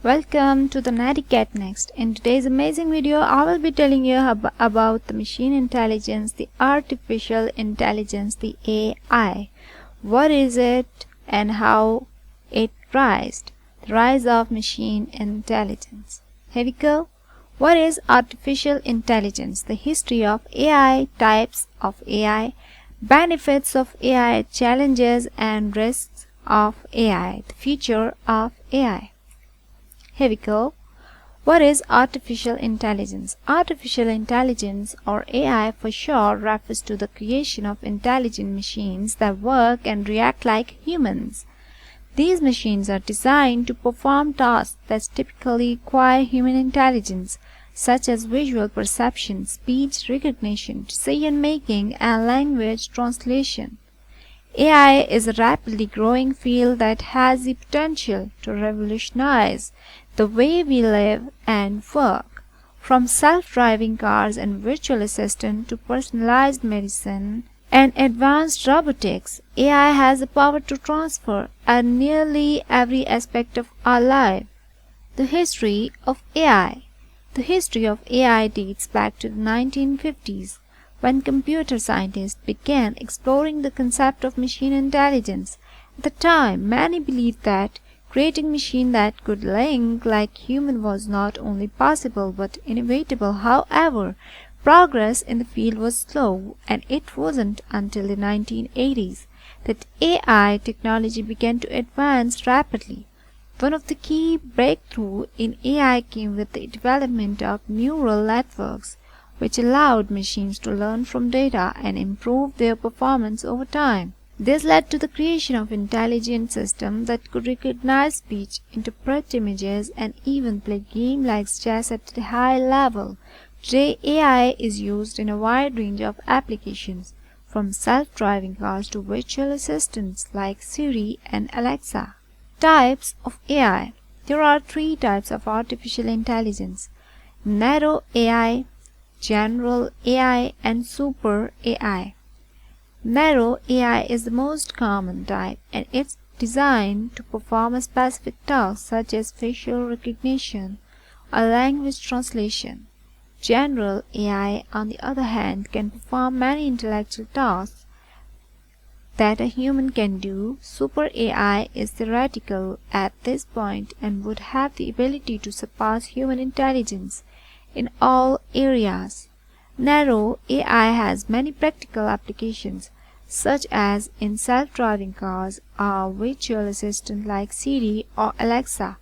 Welcome to the Netiquette Next. In today's amazing video, I will be telling you about the machine intelligence, the artificial intelligence, the AI. What is it and how it rised? The rise of machine intelligence. Here we go. What is artificial intelligence? The history of AI, types of AI, benefits of AI, challenges and risks of AI, the future of AI. Here we go. What is artificial intelligence? Artificial intelligence, or AI for short, refers to the creation of intelligent machines that work and react like humans. These machines are designed to perform tasks that typically require human intelligence, such as visual perception, speech recognition, decision-making, and language translation. AI is a rapidly growing field that has the potential to revolutionize the way we live and work. From self-driving cars and virtual assistants to personalized medicine and advanced robotics, AI has the power to transform nearly every aspect of our life. The history of AI. The history of AI dates back to the 1950s, when computer scientists began exploring the concept of machine intelligence. At the time, many believed that creating machines that could think like humans was not only possible but inevitable. However, progress in the field was slow, and it wasn't until the 1980s that AI technology began to advance rapidly. One of the key breakthroughs in AI came with the development of neural networks, which allowed machines to learn from data and improve their performance over time. This led to the creation of intelligent systems that could recognize speech, interpret images, and even play games like chess at a high level. Today, AI is used in a wide range of applications, from self-driving cars to virtual assistants like Siri and Alexa. Types of AI. There are three types of artificial intelligence: narrow AI, general AI, and super AI. Narrow AI is the most common type, and it's designed to perform a specific task such as facial recognition or language translation. General AI, on the other hand, can perform many intellectual tasks that a human can do. Super AI is theoretical at this point and would have the ability to surpass human intelligence in all areas. Narrow AI has many practical applications, such as in self-driving cars or virtual assistants like Siri or Alexa.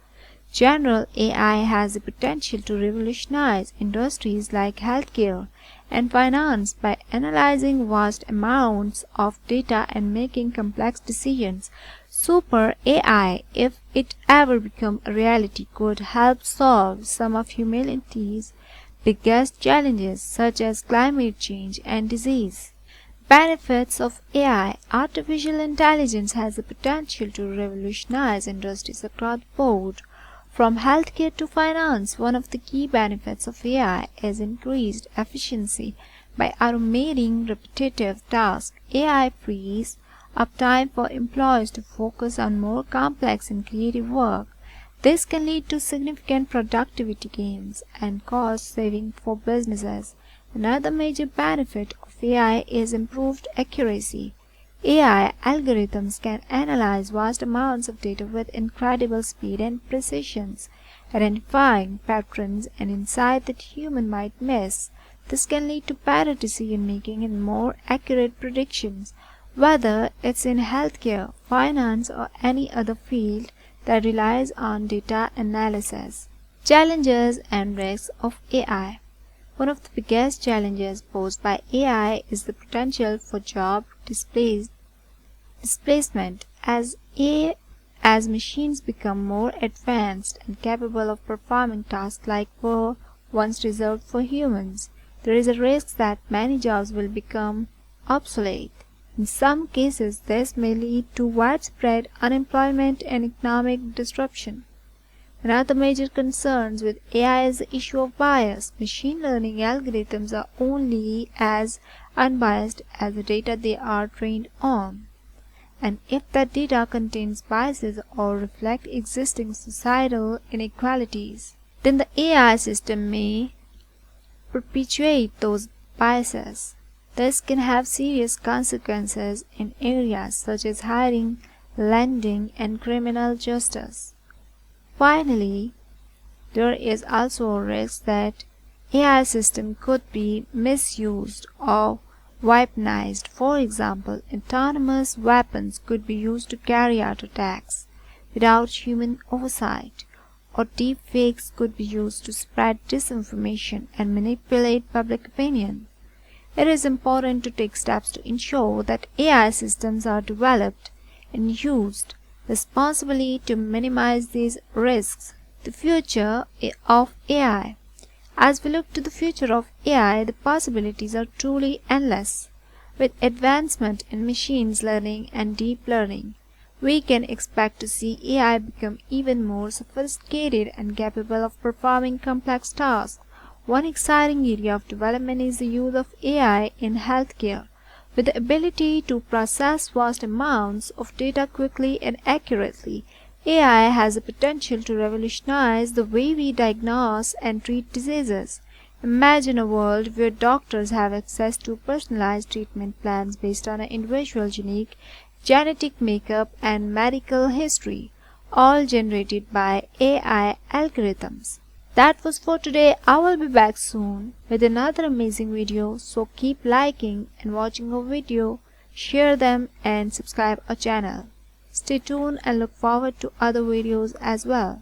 General AI has the potential to revolutionize industries like healthcare and finance by analyzing vast amounts of data and making complex decisions. Super AI, if it ever becomes a reality, could help solve some of humanity's biggest challenges, such as climate change and disease. Benefits of AI. Artificial intelligence has the potential to revolutionize industries across the board, from healthcare to finance. One of the key benefits of AI is increased efficiency. By automating repetitive tasks, AI frees up time for employees to focus on more complex and creative work. This can lead to significant productivity gains and cost saving for businesses. Another major benefit of AI is improved accuracy. AI algorithms can analyze vast amounts of data with incredible speed and precision, identifying patterns and insights that humans might miss. This can lead to better decision-making and more accurate predictions, whether it's in healthcare, finance, or any other field that relies on data analysis. Challenges and risks of AI. One of the biggest challenges posed by AI is the potential for job displacement. As machines become more advanced and capable of performing tasks like were once reserved for humans, there is a risk that many jobs will become obsolete. In some cases, this may lead to widespread unemployment and economic disruption. Another major concern with AI is the issue of bias. Machine learning algorithms are only as unbiased as the data they are trained on. and if that data contains biases or reflect existing societal inequalities, then the AI system may perpetuate those biases. This can have serious consequences in areas such as hiring, lending, and criminal justice. Finally, there is also a risk that AI system could be misused or weaponized. For example, autonomous weapons could be used to carry out attacks without human oversight, or deepfakes could be used to spread disinformation and manipulate public opinion. It is important to take steps to ensure that AI systems are developed and used responsibly to minimize these risks. The future of AI. As we look to the future of AI, the possibilities are truly endless. With advancement in machine learning and deep learning, we can expect to see AI become even more sophisticated and capable of performing complex tasks. One exciting area of development is the use of AI in healthcare. With the ability to process vast amounts of data quickly and accurately, AI has the potential to revolutionize the way we diagnose and treat diseases. Imagine a world where doctors have access to personalized treatment plans based on an individual's unique genetic makeup and medical history, all generated by AI algorithms. That was for today. I will be back soon with another amazing video, so keep liking and watching our video, share them and subscribe our channel. Stay tuned and look forward to other videos as well.